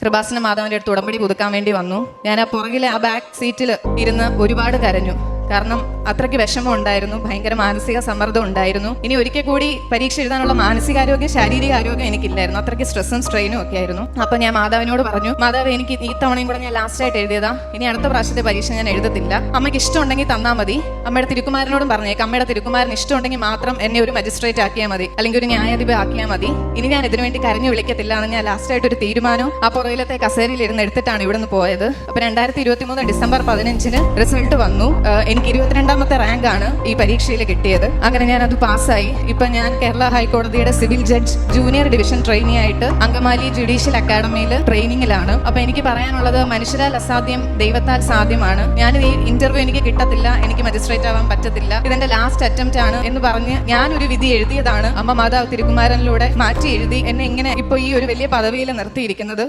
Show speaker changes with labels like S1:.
S1: കൃപാസന മാതാവിൻ്റെ അടുത്ത് ഉടമ്പടി പുതുക്കാൻ വേണ്ടി വന്നു. ഞാൻ ആ പുറകിലെ ആ ബാക്ക് സീറ്റിൽ ഇരുന്ന് ഒരുപാട് കരഞ്ഞു. കാരണം അത്രയ്ക്ക് വിഷമം ഉണ്ടായിരുന്നു, ഭയങ്കര മാനസിക സമ്മർദ്ദം ഉണ്ടായിരുന്നു. ഇനി ഒരിക്കൽ കൂടി പരീക്ഷ എഴുതാനുള്ള മാനസികാരോഗ്യം ശാരീരിക ആരോഗ്യം എനിക്കില്ലായിരുന്നു. അത്രയ്ക്ക് സ്ട്രെസ്സും സ്ട്രെയിനും ഒക്കെ ആയിരുന്നു. അപ്പോൾ ഞാൻ മാതാവിനോട് പറഞ്ഞു, മാതാവ് എനിക്ക് ഈ തവണയും കൂടെ ഞാൻ ലാസ്റ്റായിട്ട് എഴുതിയതാ, ഇനി അടുത്ത പ്രാവശ്യത്തെ പരീക്ഷ ഞാൻ എഴുതത്തില്ല. അമ്മയ്ക്ക് ഇഷ്ടമുണ്ടെങ്കിൽ തന്നാൽ മതി. അമ്മയുടെ തിരുക്കുമാരനോടും പറഞ്ഞേക്കാം, അമ്മയുടെ തിരുക്കുമാരന് ഇഷ്ടമുണ്ടെങ്കിൽ മാത്രം എന്നെ ഒരു മജിസ്ട്രേറ്റ് ആക്കിയാൽ മതി, അല്ലെങ്കിൽ ഒരു ന്യായാധിപ ആക്കിയാൽ മതി. ഇനി ഞാൻ ഇതിനു വേണ്ടി കരഞ്ഞു വിളിക്കത്തില്ല എന്ന് ഞാൻ ലാസ്റ്റായിട്ട് ഒരു തീരുമാനം ആ പുറകിലത്തെ കസേരയിൽ ഇരുന്ന് എടുത്തിട്ടാണ് ഇവിടുന്ന് പോയത്. അപ്പോൾ 2023 ഡിസംബർ 15 റിസൾട്ട് വന്നു. എനിക്ക് 22ാമത്തെ റാങ്ക് ആണ് ഈ പരീക്ഷയിൽ കിട്ടിയത്. അങ്ങനെ ഞാൻ അത് പാസ്സായി. ഇപ്പൊ ഞാൻ കേരള ഹൈക്കോടതിയുടെ civil judge junior division trainee ആയിട്ട് അങ്കമാലി ജുഡീഷ്യൽ അക്കാഡമിയിൽ ട്രെയിനിങ്ങിലാണ്. അപ്പൊ എനിക്ക് പറയാനുള്ളത്, മനുഷ്യരാൽ അസാധ്യം ദൈവത്താൽ സാധ്യമാണ്. ഞാൻ ഈ ഇന്റർവ്യൂ എനിക്ക് കിട്ടത്തില്ല, എനിക്ക് മജിസ്ട്രേറ്റ് ആവാൻ പറ്റത്തില്ല, ഇതെന്റെ ലാസ്റ്റ് അറ്റംപ്റ്റ് ആണ് എന്ന് പറഞ്ഞ് ഞാനൊരു വിധി എഴുതിയതാണ്. അമ്മ മാതാവ് തിരുക്കുമാരനിലൂടെ മാറ്റി എഴുതി എന്നെ ഇങ്ങനെ ഇപ്പൊ ഈ ഒരു വലിയ പദവിയിൽ നിർത്തിയിരിക്കുന്നത്.